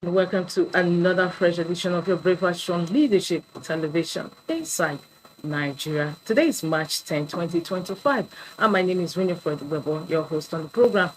Welcome to another fresh edition of your Breakfast on Leadership Television Inside Nigeria. Today is March 10, 2025, and my name is Winifred Webo, your host on the program.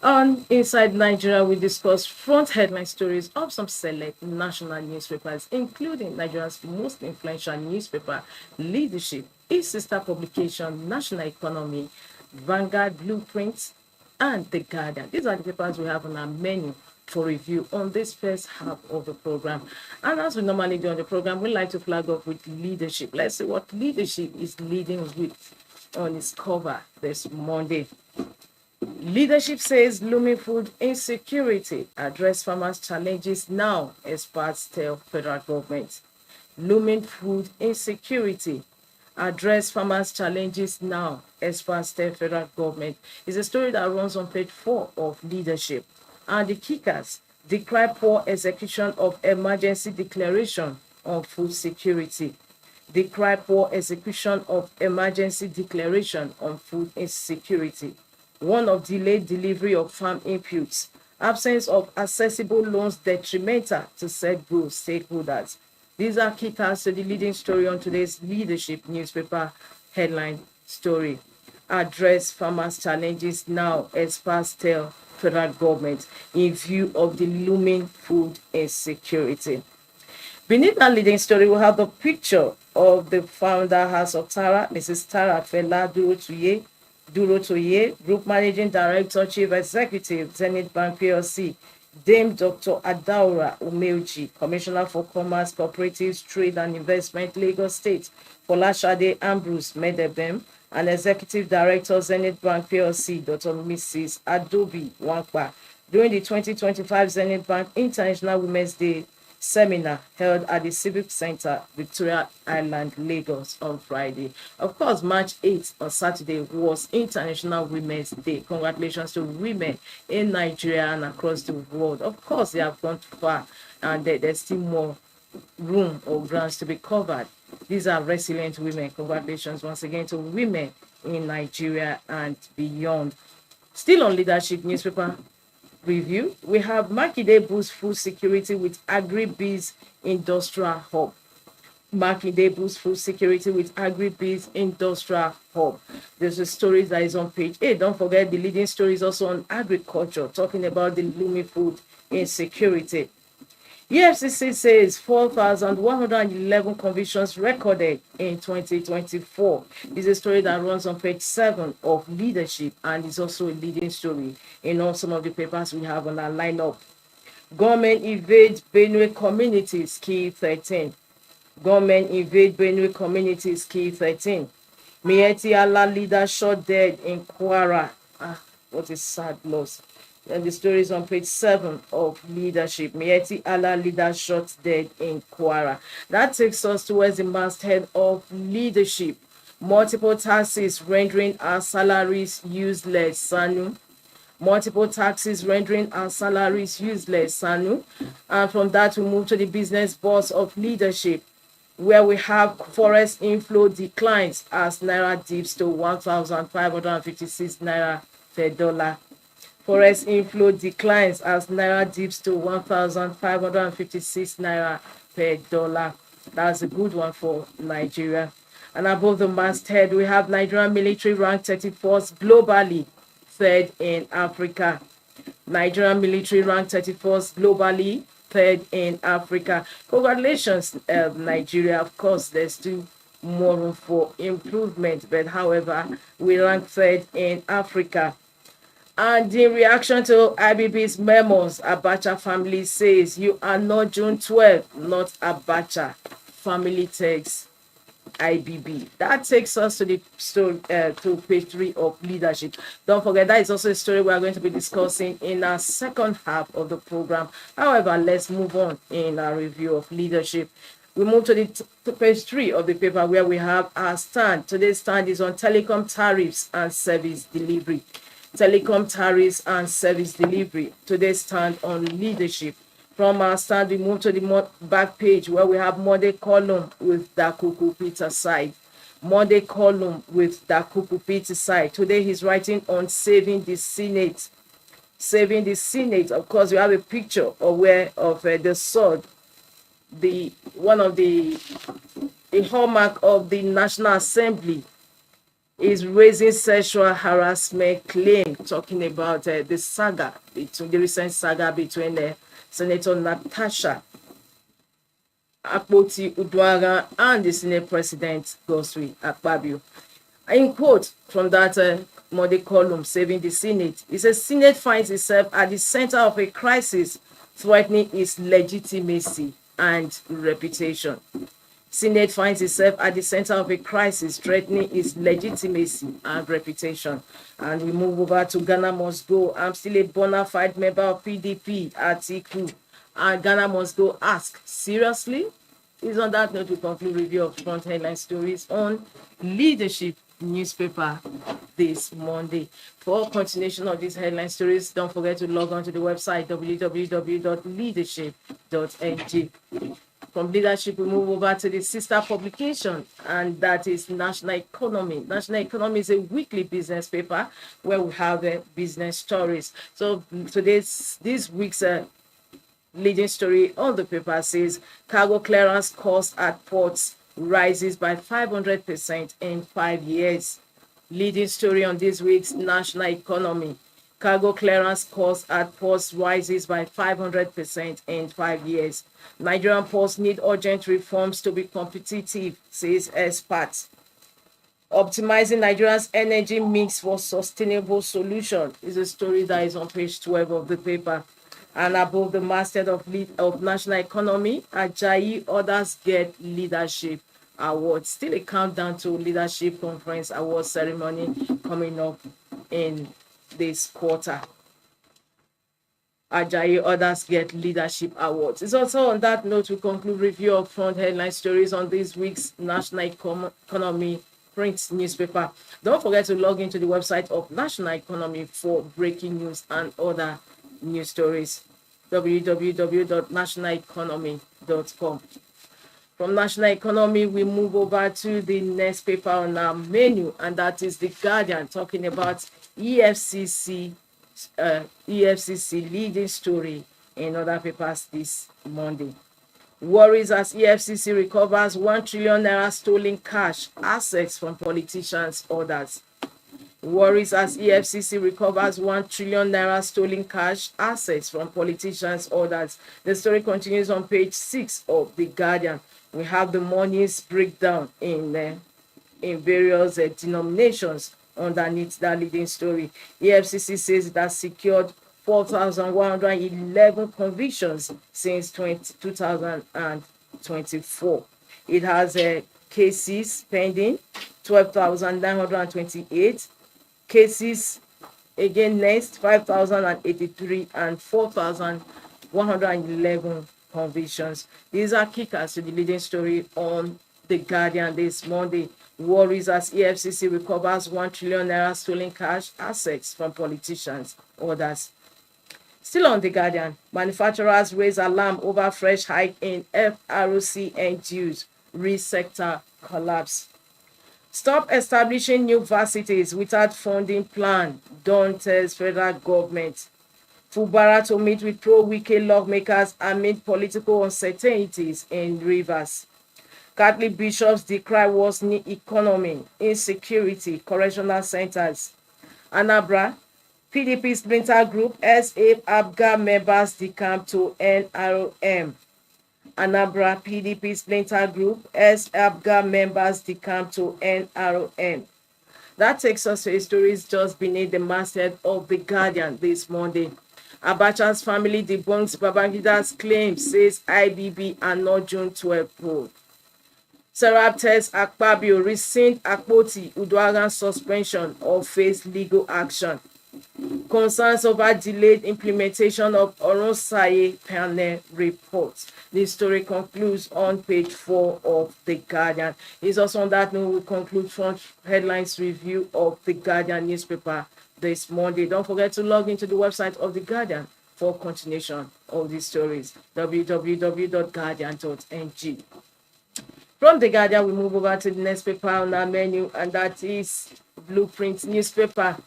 On Inside Nigeria, we discuss front headline stories of some select national newspapers, including Nigeria's most influential newspaper, Leadership, its sister publication, National Economy, Vanguard, Blueprint, and The Guardian. These are the papers we have on our menu for review on this first half of the program. And as we normally do on the program, we like to flag off with leadership. Let's see what leadership is leading with on its cover this Monday. Leadership says looming food insecurity. Address farmers' challenges now, experts tell federal government. Looming food insecurity. Address farmers' challenges now, experts tell federal government. Is a story that runs on page 4 of Leadership. And the kickers decry poor execution of emergency declaration on food security. Decry poor execution of emergency declaration on food insecurity. One of delayed delivery of farm inputs. Absence of accessible loans detrimental to said group stakeholders. These are kickers to the leading story on today's Leadership newspaper headline story. Address farmers' challenges now, experts tell federal government in view of the looming food insecurity. Beneath that leading story, we have the picture of the founder House of Tara, Mrs. Tara Fela Durotoye, Group Managing Director, Chief Executive, Zenith Bank PLC, Dame Dr. Adaura Umeoji, Commissioner for Commerce, Cooperatives, Trade and Investment, Lagos State, Folashade Ambrose Medebem, and Executive Director, Zenith Bank PLC, Dr. Mrs. Adobe Wankpa, during the 2025 Zenith Bank International Women's Day seminar held at the Civic Center, Victoria Island, Lagos on Friday. Of course, March 8th on Saturday was International Women's Day. Congratulations to women in Nigeria and across the world. Of course, they have gone far and there's still more room or grounds to be covered. These are resilient women. Congratulations once again to women in Nigeria and beyond. Still on Leadership newspaper review, we have Makinde boosts food security with agri-biz industrial hub. Makinde boosts food security with agri-biz industrial hub. There's a story that is on page 8. Don't forget the leading story is also on agriculture, talking about the looming food insecurity. EFCC says 4,111 convictions recorded in 2024. It's a story that runs on page 7 of Leadership and is also a leading story in all some of the papers we have on our lineup. Government invade Benue communities, key 13. Government invade Benue communities, key 13. Mieti Allah leader shot dead in Kwara. What a sad loss. And the story is on page 7 of Leadership. Mieti Allah leader shot dead in Kwara. That takes us towards the masthead of Leadership. Multiple taxes rendering our salaries useless, Sanu. Multiple taxes rendering our salaries useless, Sanu. And from that, we move to the business boss of Leadership, where we have forest inflow declines as Naira dips to 1,556 Naira per dollar. Forest inflow declines as Naira dips to 1,556 Naira per dollar. That's a good one for Nigeria. And above the masthead, we have Nigerian military ranked 34th globally, third in Africa. Nigerian military ranked 34th globally, third in Africa. Congratulations, Nigeria. Of course, there's still more room for improvement, but however, we rank third in Africa. And in reaction to IBB's memos, Abacha family says, you are not June 12, not Abacha. Family takes IBB. That takes us to the story, to page 3 of Leadership. Don't forget, that is also a story we are going to be discussing in our second half of the program. However, let's move on in our review of Leadership. We move to to page 3 of the paper where we have our stand. Today's stand is on telecom tariffs and service delivery. Telecom tariffs and service delivery. Today's stand on Leadership. From our stand, we move to the back page where we have Monday column with Dakuku Peter side. Monday column with Dakuku Peter side. Today he's writing on saving the Senate. saving the Senate. Of course, you have a picture of the sword, one of the hallmark of the National Assembly is raising sexual harassment claim, talking about the recent saga between Senator Natasha Akpoti Uduaghan and the Senate President Godswill Akpabio. In quote from that Monday column, Saving the Senate, it says Senate finds itself at the center of a crisis threatening its legitimacy and reputation. Senate finds itself at the center of a crisis threatening its legitimacy and reputation. And we move over to Ghana Must Go. I'm still a bona fide member of PDP, Atiku. And Ghana Must Go ask, seriously? Is on that note we conclude review of front headline stories on Leadership newspaper this Monday. For continuation of these headline stories, don't forget to log on to the website www.leadership.ng. From Leadership, we move over to the sister publication, and that is National Economy. National Economy is a weekly business paper where we have business stories. So this week's leading story on the paper says cargo clearance cost at ports rises by 500% in 5 years. Leading story on this week's National Economy. Cargo clearance cost at ports rises by 500% in 5 years. Nigerian ports need urgent reforms to be competitive, says experts. Optimizing Nigeria's energy mix for sustainable solution is a story that is on page 12 of the paper. And above the masthead of National Economy, Ajayi others get leadership awards. Still a countdown to Leadership Conference Award ceremony coming up in this quarter. Ajayi others get leadership awards. It's also on that note we conclude review of front headline stories on this week's National Economy print newspaper. Don't forget to log into the website of National Economy for breaking news and other news stories. www.nationaleconomy.com. From National Economy, we move over to the next paper on our menu, and that is The Guardian, talking about EFCC leading story in other papers this Monday. Worries as EFCC recovers 1 trillion naira stolen cash, assets from politicians, others. Worries as EFCC recovers 1 trillion naira stolen cash, assets from politicians, others. The story continues on page 6 of The Guardian. We have the money's breakdown in various denominations underneath that leading story. EFCC says it has secured 4,111 convictions since 2024. It has cases pending, 12,928. Cases again next, 5,083 and 4,111 convictions. These are kickers to the leading story on The Guardian this Monday. Worries as EFCC recovers 1 trillion naira stolen cash, assets from politicians, others. Still on The Guardian, manufacturers raise alarm over fresh hike in FRCN dues, real sector collapse. Stop establishing new varsities without funding plan, Don tells federal government. Fubara to meet with pro-Wike lawmakers amid political uncertainties in Rivers. Catholic bishops decry worsening economy, insecurity, correctional centers. Anambra, PDP splinter group, SA ABGA members decamp to NRM. Anambra PDP splinter group, ABGA members decamp to NRM. That takes us to a story just beneath the masthead of The Guardian this Monday. Abacha's family debunks Babangida's claim, says IBB and not June 12 probe. Serap tells Akpabio rescind Akpoti Uduaghan suspension or face legal action. Concerns over delayed implementation of Oronsaye panel report. This story concludes on page 4 of The Guardian. It's also on that note we conclude front headlines review of The Guardian newspaper this Monday. Don't forget to log into the website of The Guardian for continuation of these stories. www.guardian.ng. From The Guardian, we move over to the next paper on our menu, and that is Blueprint newspaper.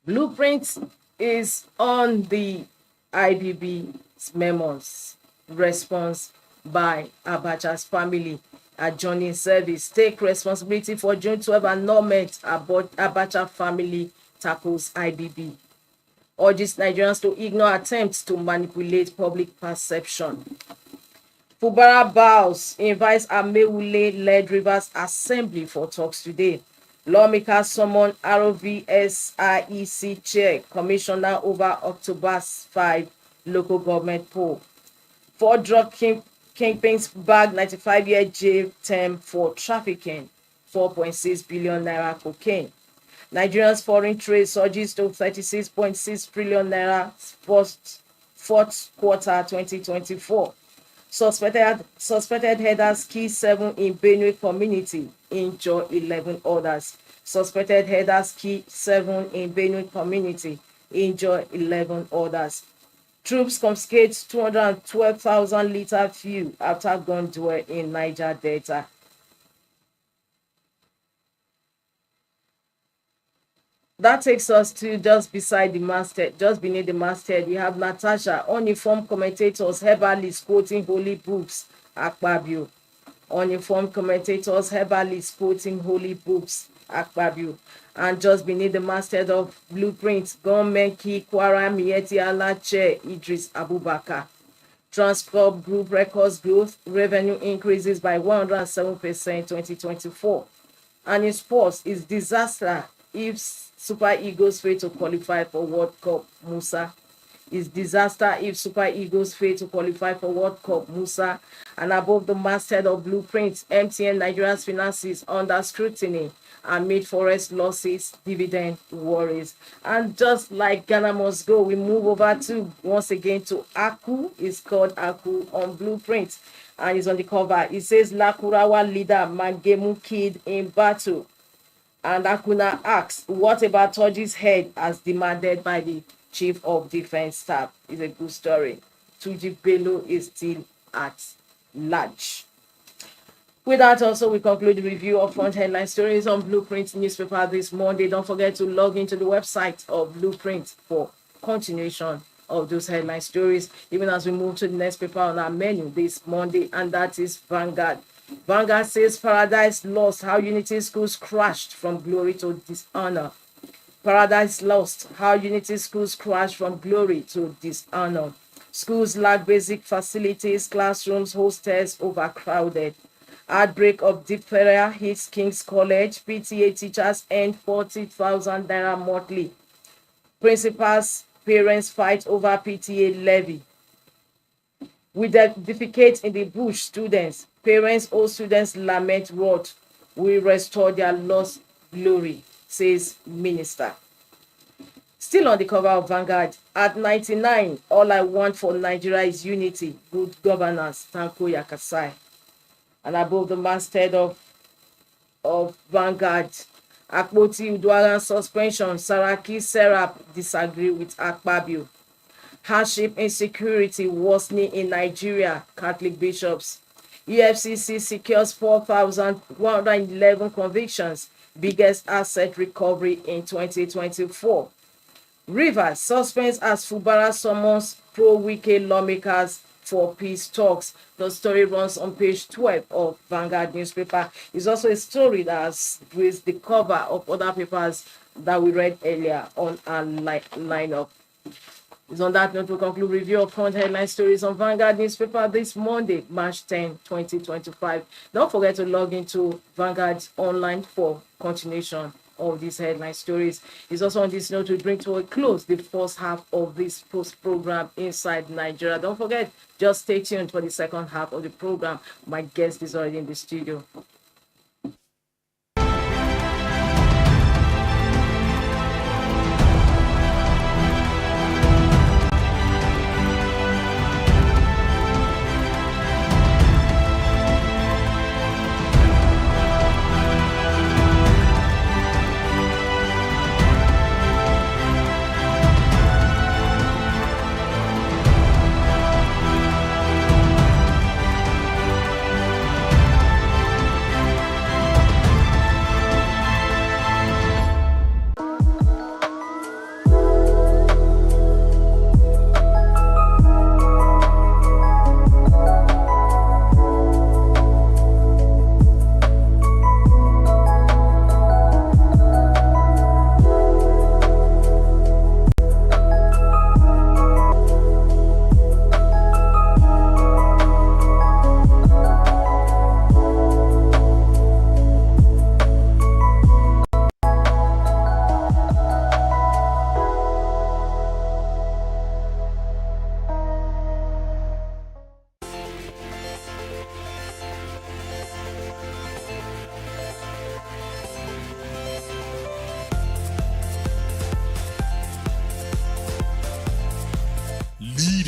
Blueprint is on the IBB's memos. Response by Abacha's family adjourning service. Take responsibility for June 12 annulment. Abacha family tackles IBB. Urges Nigerians to ignore attempts to manipulate public perception. Fubara bows, invites Amewule-led Rivers Assembly for talks today. Lawmakers summon ROVSIEC chair commissioner over October's 5 local government poll. 4 drug kingpins bag 95-year jail term for trafficking 4.6 billion naira cocaine. Nigeria's foreign trade surges to 36.6 trillion naira fourth quarter 2024. Suspected headers kill 7 in Benue community, injure 11 others. Suspected headers kill 7 in Benue community, injure 11 others. Troops confiscate 212,000 litre fuel after gun duel in Niger Delta. That takes us to just beside the masthead, just beneath the masthead. We have Natasha, uninformed commentators, herbalists quoting holy books, Akpabio. Uninformed commentators, herbalists quoting holy books, Akpabio. And just beneath the masthead of Blueprint, gunmen kill Kwara Miyetti Allah chair Idris Abubakar. Transcorp Group records growth, revenue increases by 107% 2024. And in sports, is disaster if Super Eagles fail to qualify for World Cup, Musa. Is disaster if Super Eagles fail to qualify for World Cup, Musa. And above the masthead of Blueprint, MTN Nigeria's finances under scrutiny amid forest losses, dividend worries. And just like Ghana must go, we move over to once again to Aku. It's called Aku on Blueprint, and it's on the cover. It says Lakurawa leader Mangemu killed in battle. And Akuna asks, what about Toji's head as demanded by the Chief of Defense Staff? It's a good story. Tuji Bello is still at large. With that, also, we conclude the review of front headline stories on Blueprint newspaper this Monday. Don't forget to log into the website of Blueprint for continuation of those headline stories, even as we move to the next paper on our menu this Monday, and that is Vanguard. Vanguard says Paradise Lost, how Unity Schools crashed from glory to dishonor. Paradise Lost, how Unity Schools crashed from glory to dishonor. Schools lack basic facilities, classrooms, hostels overcrowded. Outbreak of diphtheria hits King's College. PTA teachers earn 40,000 naira monthly. Principals, parents fight over PTA levy. We defecate in the bush, students. Parents owe students lament what we restore their lost glory, says minister. Still on the cover of Vanguard, at 99, all I want for Nigeria is unity, good governance, Tanko Yakasai. And above the masthead of Vanguard, Akpoti Udwaran suspension, Saraki Serap disagree with Akpabio. Hardship insecurity worsening in Nigeria, Catholic bishops. EFCC secures 4,111 convictions, biggest asset recovery in 2024. Rivers suspends as Fubara summons pro-Wike lawmakers for peace talks. The story runs on page 12 of Vanguard newspaper. It's also a story that's with the cover of other papers that we read earlier on our lineup. It's on that note we conclude review of front headline stories on Vanguard newspaper this Monday, March 10, 2025. Don't forget to log into Vanguard online for continuation of these headline stories. It's also on this note we bring to a close the first half of this post program Inside Nigeria. Don't forget, just stay tuned for the second half of the program. My guest is already in the studio.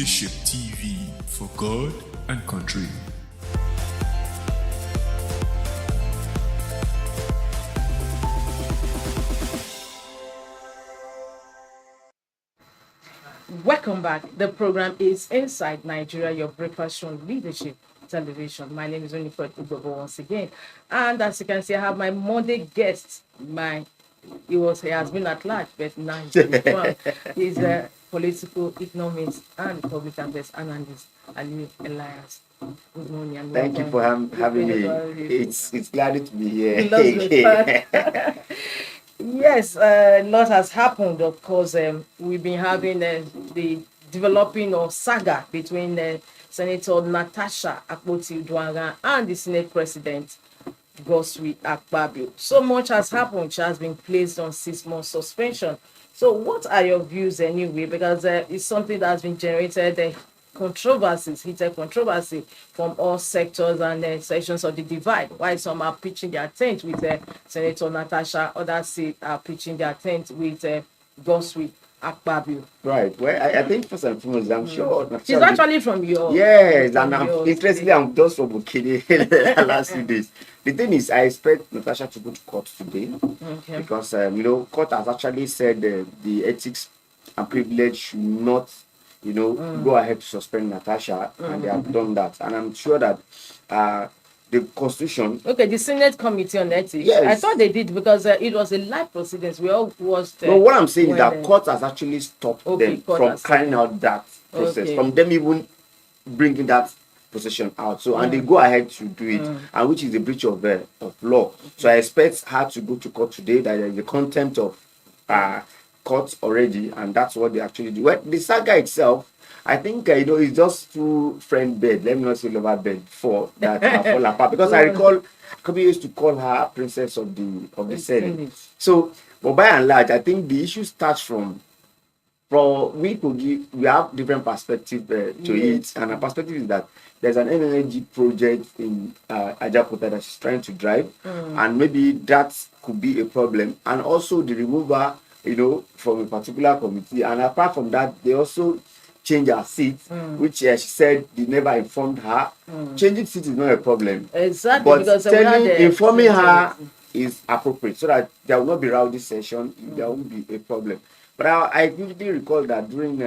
Leadership TV for God and country. Welcome back. The program is Inside Nigeria, your breakfast show on leadership television. My name is Winifred Ugobo once again. And as you can see, I have my Monday guest. He has been at large, but now he's been He's a political economist and public affairs analyst, Ali Elias. Good morning and Thank you for having me. It's glad to be here. He loves the Yes, a lot has happened. Of course, we've been having the developing of saga between Senator Natasha Akpoti-Uduaghan and the Senate President Godswill Akpabio. So much has happened. She has been placed on 6 months suspension. So what are your views anyway? Because it's something that has been generated heated controversy from all sectors and sections of the divide. While some are pitching their tent with Senator Natasha, others are pitching their tent with Godswill Akpabio. Right. Well, I think first and foremost, I'm sure she's actually from your. Yes, and I'm just from Bukini last few days. The thing is, I expect Natasha to go to court today because court has actually said the ethics and privilege should not go ahead to suspend Natasha, and they have done that. And I'm sure that the Constitution. Okay, the Senate Committee on Ethics. Yes. I thought they did because it was a live proceedings. We all watched. No, what I'm saying is that court has actually stopped them from carrying out that process, from them even bringing that position out. So, and they go ahead to do it, and which is a breach of law. So, I expect her to go to court today. That there is the contempt of court already, and that's what they actually do. Well, the saga itself, I think it's just two friend bed. Let me not say lover bed for that fall apart, because I recall Kobe used to call her princess of the Senate. So, but by and large, I think the issue starts from we have different perspective to it, and our perspective is that there's an energy project in Ajakuta that she's trying to drive, and maybe that could be a problem, and also the removal from a particular committee. And apart from that, they also change her seat, which she said they never informed her. Changing seat is not a problem. Exactly. But because informing her is appropriate so that there will not be rowdy session, there won't be a problem. But I vividly recall that during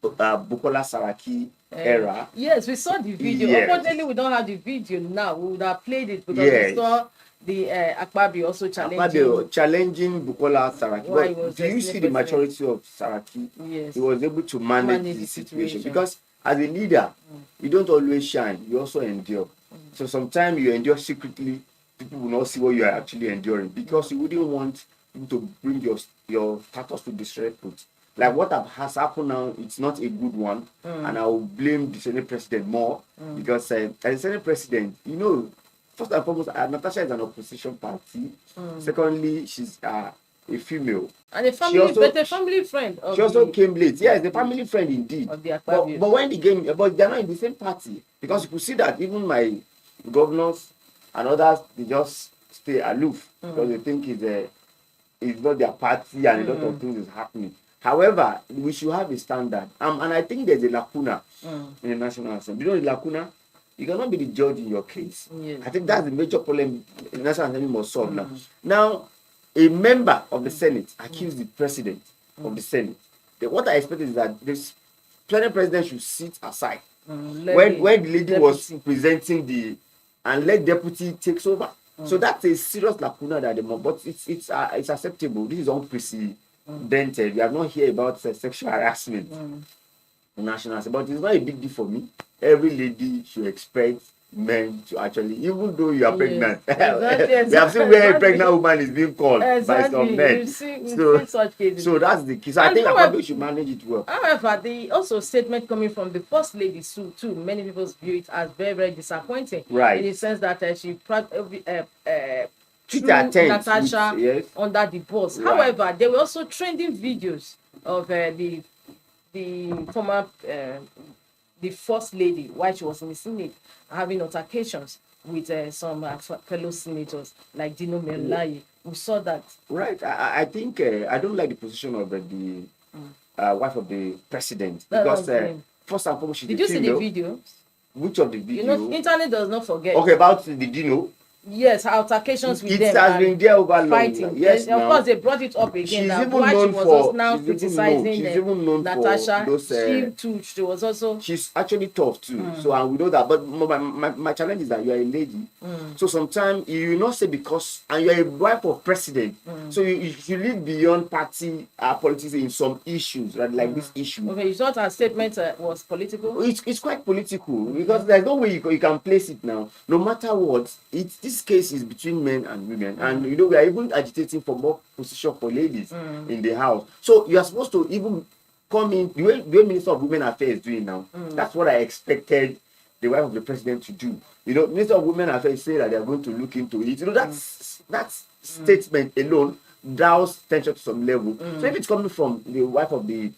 Bukola Saraki era. Yes, we saw the video. Yes. Unfortunately, we don't have the video now. We would have played it because we saw the Akpabio also challenging Bukola Saraki. But do you see the maturity of Saraki? Yes. He was able to manage the situation. Because as a leader, you don't always shine. You also endure. So sometimes you endure secretly. People will not see what you are actually enduring because you wouldn't want people to bring your status to disrepute. Like what has happened now, it's not a good one, and I will blame the Senate President more because as a Senate President, first and foremost, Natasha is an opposition party. Secondly, she's a female. And a family friend. She also came late. Yes, the family friend indeed. Of the but when the game, but they're not in the same party. Because you could see that even my governors and others, they just stay aloof because they think it's not their party and a lot of things is happening. However, we should have a standard. And I think there's a lacuna in the National Assembly. You know the lacuna? You cannot be the judge in your case. Yes. I think that's the major problem the National Assembly must solve now. Now, a member of the Senate accused the president of the Senate. What I expect is that the Senate president should sit aside when the lady was presenting and let deputy takes over. So that's a serious lacuna that but it's acceptable. This is unprecedented. We have not heard about sexual harassment in National Assembly, but it's not a big deal for me. Every lady should expect men to actually, even though you are pregnant. Exactly. We have seen where a pregnant woman is being called by some men. We've seen such cases. So that's the key. So I think Akpabio should manage it well. However, the also statement coming from the first lady too, many people view it as very, very disappointing. Right. In the sense that she treat Natasha under the boss. Right. However, there were also trending videos of the former the first lady while she was in the Senate having altercations with some fellow senators like Dino Melaye. We saw that. Right. I think I don't like the position of the wife of the president, because first and foremost, she's Did you see the video? Which of the video? You know, internet does not forget. Okay, about the Dino. Yes, altercations with them. It has been there over fighting. Long. Yes, of course, they brought it up again. She's that even why known she was for, also now criticizing she's even known Natasha. For those, she was also. She's actually tough too. So, and we know that. But my challenge is that you are a lady. So sometimes you will not say because, and you are a wife of president. So you live beyond party politics in some issues, right? Like this issue. Okay, you thought her statement was political? It's quite political because there's no way you can place it now. No matter what, this case is between men and women, and you know we are even agitating for more position for ladies in the house. So you are supposed to even come in the way Minister of Women Affairs is doing now. That's what I expected the wife of the president to do. You know, Minister of Women Affairs say that they are going to look into it. You know, that statement alone draws tension to some level. So if it's coming from the wife of the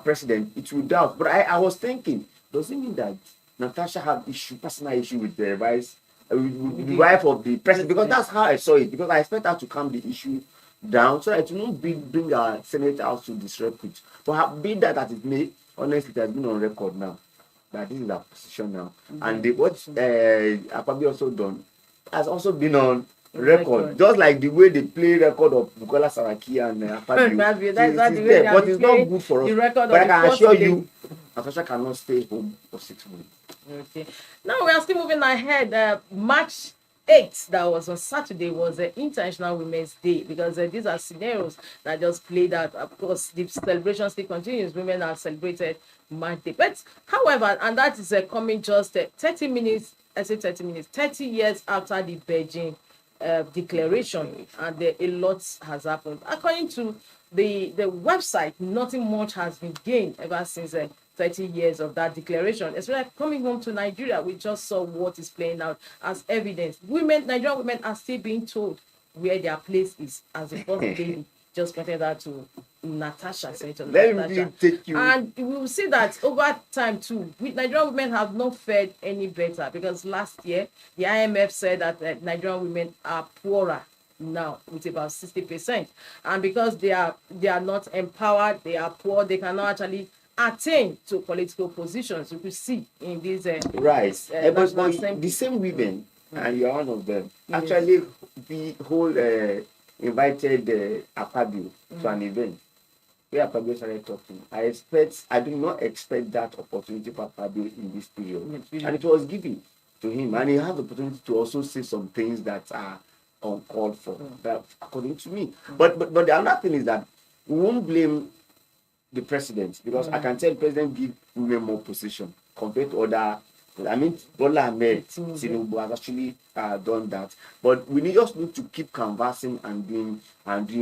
president, it will doubt. But I was thinking, does it mean that Natasha had personal issue with the vice? With the wife of the president, because that's how I saw it. Because I expect her to calm the issue down so that it will not bring our Senate out to disrepute. But be that as it may, honestly, it has been on record now that this is our position now. And what Akpabio also done has also been on record. Just like the way they play record of Bukola Saraki and Akpabio. But it's not good for us. But I can assure you, Natasha cannot stay home for 6 months. Okay. Now we are still moving ahead. March 8th, that was on Saturday, was International Women's Day, because these are scenarios that just played out. Of course, the celebration still continues. Women have celebrated March Day. But however, and that is coming just 30 minutes, I say 30 minutes, 30 years after the Beijing declaration, and a lot has happened. According to the website, nothing much has been gained ever since 30 years of that declaration. Especially coming home to Nigeria, we just saw what is playing out as evidence. Nigerian women are still being told where their place is, as the first lady just pointed out to Natasha. Let me take you. And we will see that over time too, Nigerian women have not fared any better, because last year the IMF said that Nigerian women are poorer now with about 60%, and because they are not empowered, they are poor, they cannot actually attain to political positions. You could see in these right. But the same women, and you're one of them, actually the whole invited Akpabio to an event where Akpabio started talking. I do not expect that opportunity for Akpabio in this period. And it was given to him, and he had the opportunity to also say some things that are uncalled for, according to me. But the other thing is that we won't blame the president, because I can tell the president give women more position compared to other. I mean, Bola Ahmed Tinubu has actually done that. But we just need to keep conversing and doing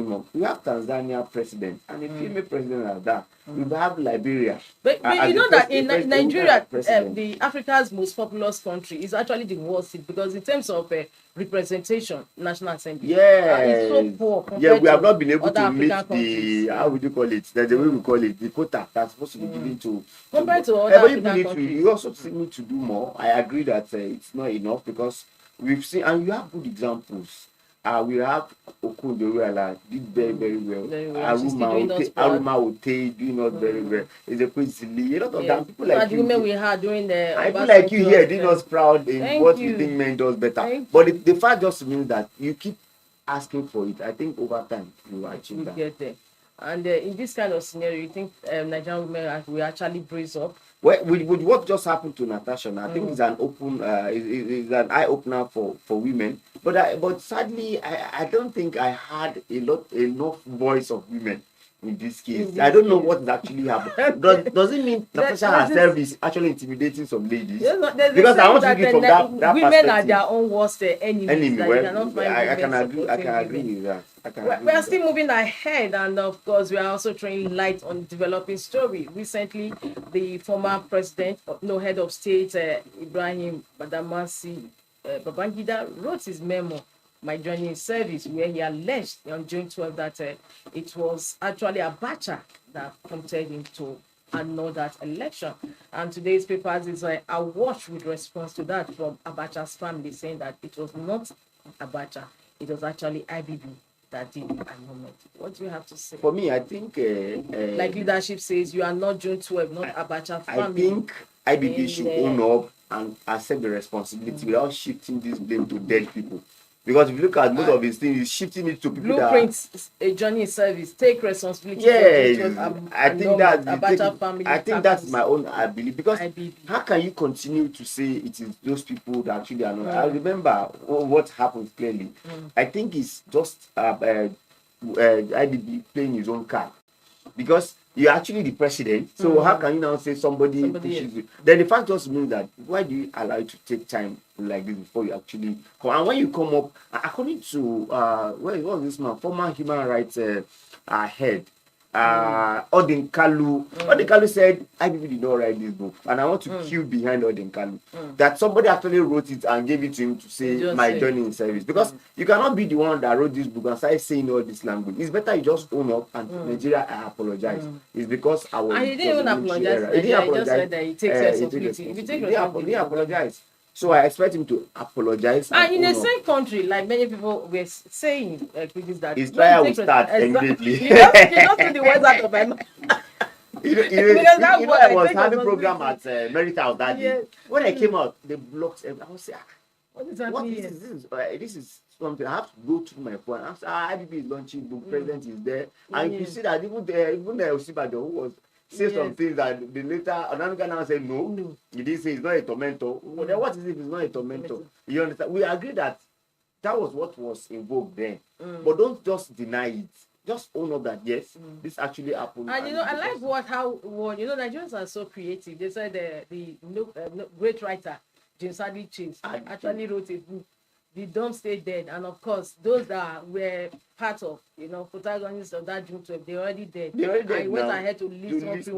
more. We have Tanzania president and a female president like that. We have Liberia. But you know that in Nigeria, the Africa's most populous country, is actually the worst hit, because in terms of representation, National Assembly, it's so poor. Yeah, we have not been able to meet the, how would you call it? That's the way we call it, the quota that's supposed to be given to. Compared to other African countries. You also need to do more. I agree that it's not enough, because we've seen, and you have good examples. We have Okundoruala did very, very well. Aruma Ote doing not very well. Is a Quincy. A lot of them people like you. Women we had doing the. People like you here doing us proud in what you think men does better. But the fact just means that you keep asking for it. I think over time you will achieve that. Get there. And in this kind of scenario, you think Nigerian women will actually brace up? Well, with what just happened to Natasha, I think it's an open, it's an eye opener for women. But sadly, I don't think I had enough voice of women in this case. I don't know what actually happened. Does it mean Natasha herself is actually intimidating some ladies? Because I want to get from that women perspective. Are their own worst enemies. I can agree with that. We are still moving ahead, and of course we are also throwing light on developing story. Recently, the former head of state, Ibrahim Badamasi Babangida, wrote his memo, My Journey in Service, where he alleged on June 12 that it was actually Abacha that prompted him to annul that election. And today's papers is awash with response to that from Abacha's family, saying that it was not Abacha, it was actually IBB that did the annulment? What do you have to say? For me, I think like leadership says, you are not June 12, not Abacha family. I think IBB should own up and accept the responsibility without shifting this blame to dead people. Because if you look at most of these things, he's shifting it to people Blueprints, a journey in service, take responsibility. Yes, I think that's my own belief. Because IBB. How can you continue to say it is those people that actually are not? I remember what happened clearly. I think it's just IBB playing his own card. Because you're actually the president, so how can you now say somebody pushes you? Then the fact just means that why do you allow it to take time like this before you actually come? And when you come up, according to what was this man, former human rights head, Odinkalu. Odinkalu said IBB did not write this book, and I want to queue behind Odinkalu that somebody actually wrote it and gave it to him to say my journey in service. Because you cannot be the one that wrote this book and start saying all this language. It's better you just own up and Nigeria, I apologize. It's because I was. And he didn't even apologize. He just said that he takes responsibility. If he takes responsibility, he apologized. So I expect him to apologize. And in the same country, like many people were saying, that his trial will start immediately. You don't do the words out of my mouth. I was having program at Merita that day. When I came out, they blocked everything. I was saying, what is happening? This is something. I have to go through my phone. I'm saying, IBB is launching book. President is there, and you see that even Osibajo, who was say some things that the later another guy now said no. He didn't say it's not a tormentor. Then what is it if it's not a tormentor? You understand? We agree that was what was invoked then. But don't just deny it. Just own up that yes, this actually happened. And I like Nigerians are so creative. They said the great writer James Hadley Chase actually wrote a book, The Dumb Stay Dead, and of course those that were part of protagonists of that June 12, they're already dead. I went ahead to list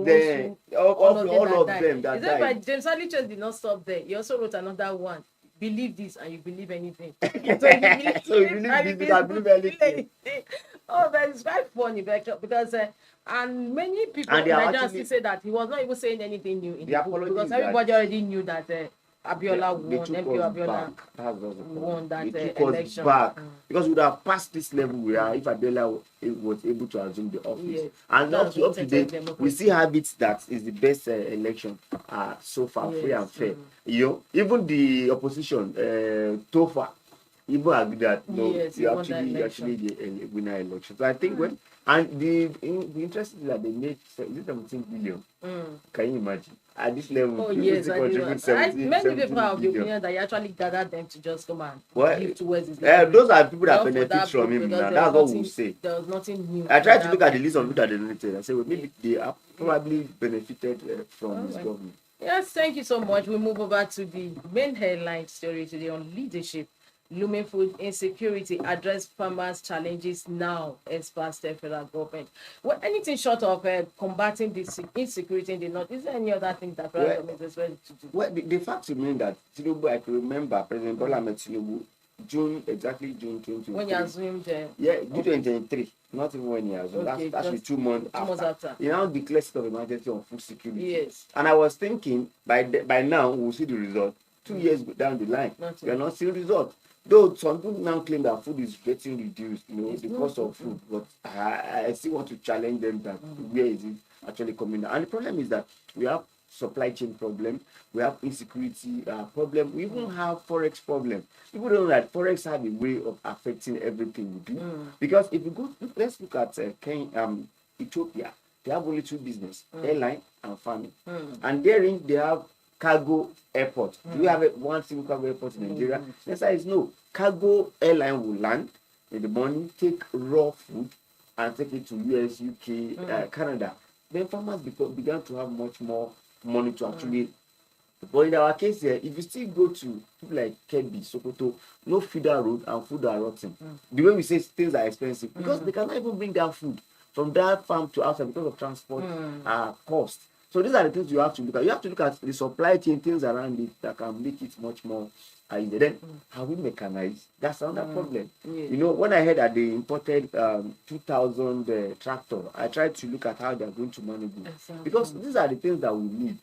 all of them that died. But James Hadley Chase did not stop there. He also wrote another one. Believe this and you believe anything. So you believe anything. Oh, but it's quite funny because and many people in Nigeria still say that he was not even saying anything new in the book because everybody already knew that Abiola won. MPO Abiola won that election. Back because we would have passed this level where if Abiola was able to assume the office. And up to date, we still have it that is the best election so far, free and fair. Even the opposition, Tofa, even agree that you actually the winner election. So I think the interest is that they made 17 billion. Can you imagine? At this level, many people have the opinion that you actually gathered them to just come and give towards his those are people that benefit from him now. That's what we say. There was nothing new. I tried to look at the list of people that they donated. I said, well, maybe they have probably benefited from this government. Yes, thank you so much. We move over to the main headline story today on leadership. Looming food insecurity, address farmers' challenges now, experts tell federal government. Well, anything short of combating this insecurity in the north, is there any other thing that federal government is ready to do? Well, the fact remains that Tinubu, I can remember President Bola Ahmed Tinubu, June 2023. When you assumed June 2023, not even when he assumed. That's 2 months after. He now declared state of emergency on food security. Yes. And I was thinking by now we'll see the result. 2 years down the line, we are not seeing the result. Though some people now claim that food is getting reduced, the cost of food, but I still want to challenge them that where is it actually coming down? And the problem is that we have supply chain problem, we have insecurity problem, we even have forex problem. People don't know that forex have a way of affecting everything we do. Because if you go, let's look at Ethiopia. They have only 2 business, airline and farming, and therein they have cargo airport. Do we have one single cargo airport in Nigeria? The answer is no. Cargo airline will land in the morning, take raw food and take it to US, UK, Canada. Then farmers began to have much more money to actually. But in our case here, if you still go to people like Kebbi, Sokoto, no feeder road and food are rotting. The way we say things are expensive because they cannot even bring their food from that farm to outside because of transport cost. So these are the things you have to look at. You have to look at the supply chain, things around it that can make it much more easy. Then, how we mechanize? That's another problem. Yeah. When I heard that they imported 2,000 tractor, I tried to look at how they're going to manage it. Because these are the things that we need.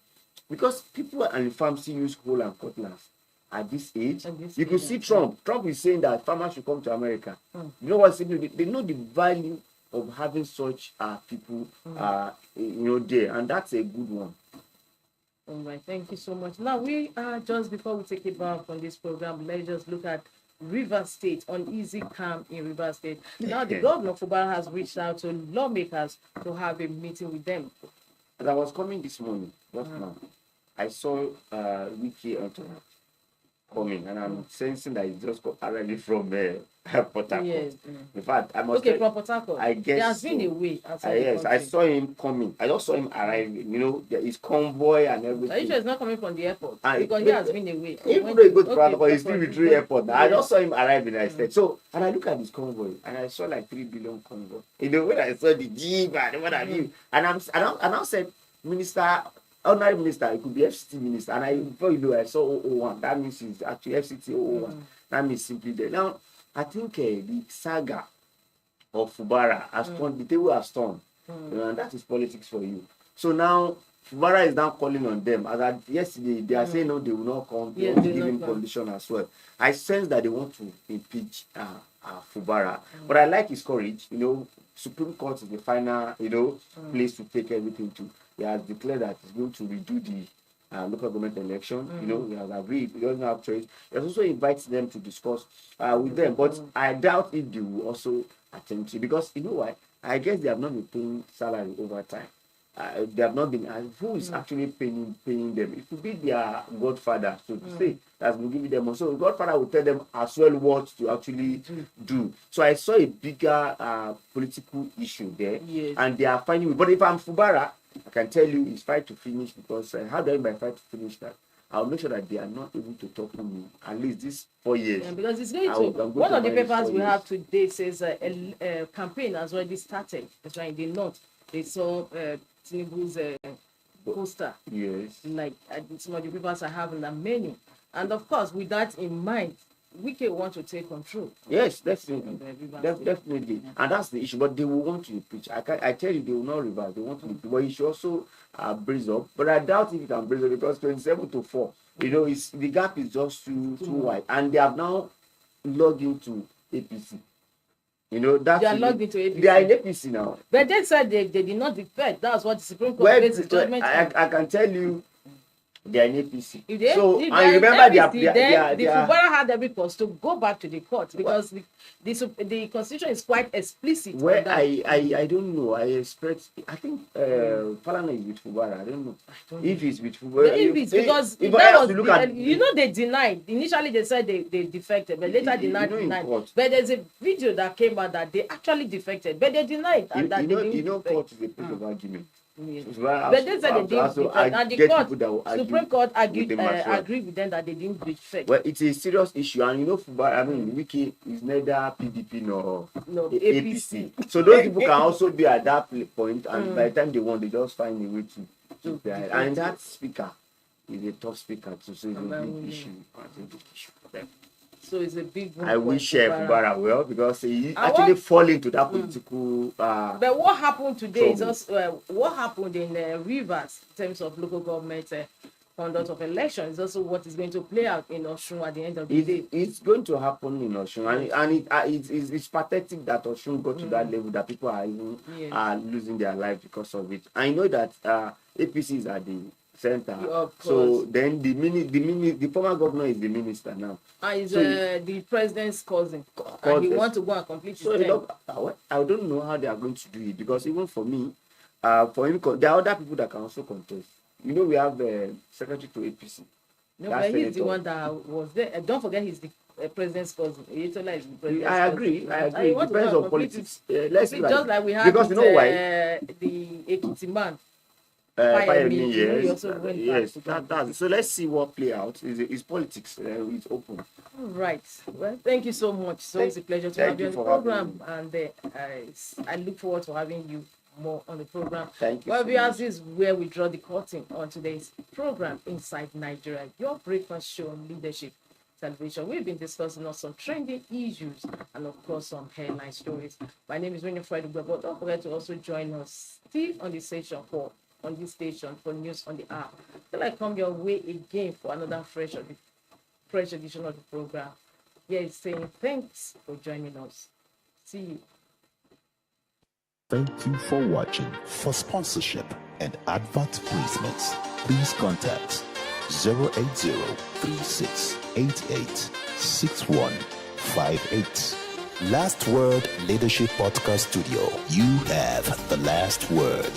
Because people and the farm still use hoe and cutlass. at this age. You could see Trump. Trump is saying that farmers should come to America. You know what? They know the value of having such people, there, and that's a good one. All right, thank you so much. Now we are just before we take it back on this program, let's just look at Rivers State, uneasy calm in Rivers State. Now the governor of Fubara has reached out to lawmakers to have a meeting with them. As I was coming this morning, just now, I saw Wiki coming, and I'm sensing that it just got already from Port Harcourt. Yes. In fact, I must from Port Harcourt. I guess there has been a way. Yes, I saw him coming. I just saw him arriving. There is convoy and everything. Are you sure it's not coming from the airport? Because he has been away. Even though he goes to Port Harcourt, he's still with the airport. Yes. I just saw him arriving. I said so, and I look at this convoy, and I saw like 3 billion convoy. When I saw the Jeep and what have you, and I said, Minister. Ordinary minister, it could be FCT minister, and before you know, I saw 001. That means it's actually FCT 001. That means simply there. Now, I think the saga of Fubara has turned, the table has turned, and that is politics for you. So now, Fubara is now calling on them. As at yesterday, they are saying no, they will not come. They want to give him condition as well. I sense that they want to impeach Fubara, but I like his courage. Supreme Court is the final, place to take everything to. He has declared that he's going to redo the local government election. He has agreed. He doesn't have choice. He has also invited them to discuss with them. But I doubt if they will also attend to, because you know why? I guess they have not been paying salary over time. They have not been. Who is actually paying them? It could be their godfather, so to say, that's been giving them. So the godfather will tell them as well what to actually do. So I saw a bigger political issue there, and they are finding. But if I'm Fubara, I can tell you it's fight to finish, because how do I mean by fight to finish that? I'll make sure that they are not able to talk to me at least this 4 years. Yeah, because it's going to. One of the papers we have today says a campaign has already started. That's right. In the north, they saw Tinubu's poster. Yes. Like some of the papers are having many, and of course, with that in mind, we can want to take control. Yes, definitely. Definitely. And that's the issue. But they will want to impeach. I tell you, they will not reverse. They want to impeach. But he should also brace up. But I doubt if he can brace up, because 27-4, the gap is just too wide. And they have now logged into APC. They are logged into APC. They are in APC now. But they said they did not defect. That's what the Supreme Court based the judgment. I can tell you, they are in APC. If I remember the Fubara had every cause to go back to the court, because the constitution is quite explicit. Well, I don't know. I expect. I think Falana is with Fubara. I don't know if he's with Fubara. If it's because they denied. Initially they said they defected, but later denied. But there's a video that came out that they actually defected, but they denied. Court is a place of argument. Yes. But they said they didn't defect, and the Supreme Court agreed with them that they didn't defect. Well, it's a serious issue, and Fubara, Wiki is neither PDP nor APC. So those people can also be at that point, and by the time they want, they just find a way to and that speaker is a tough speaker too, so it's a big issue. I think big issue for them. So it's a big one. I wish Fubara well, because he actually fall into that political. But what happened today is also what happened in Rivers in terms of local government conduct of elections is also what is going to play out in Osun at the end of the day. It's going to happen in Osun, and it's pathetic that Osun got to that level that people are even losing their life because of it. I know that APC is at the center. So then the former governor is the minister now. And he's the president's cousin. And he wants to go and complete his term. I don't know how they are going to do it, because even for me, for him, there are other people that can also contest. We have the secretary to APC. No, but he's the one that was there. Don't forget, he's the president's cousin. Is the president's I agree. It depends on politics. Let's see. Just like we have because why? The Ekiti man. Yes. So let's see what play out. It's politics. It's open. All right. Well, thank you so much. So it's a pleasure to have you on the program, and I look forward to having you more on the program. Thank you. Well, this is where we draw the curtain on today's program, Inside Nigeria, your breakfast show on leadership television. We've been discussing on some trending issues and, of course, some headline stories. My name is Winifred, but don't forget to also join us still on this station for news on the hour. Till I come your way again for another fresh fresh edition of the program. Yes, saying thanks for joining us. See you. Thank you for watching. For sponsorship and advert placements, please contact 080-3688-6158. Last Word Leadership Podcast Studio. You have the last word.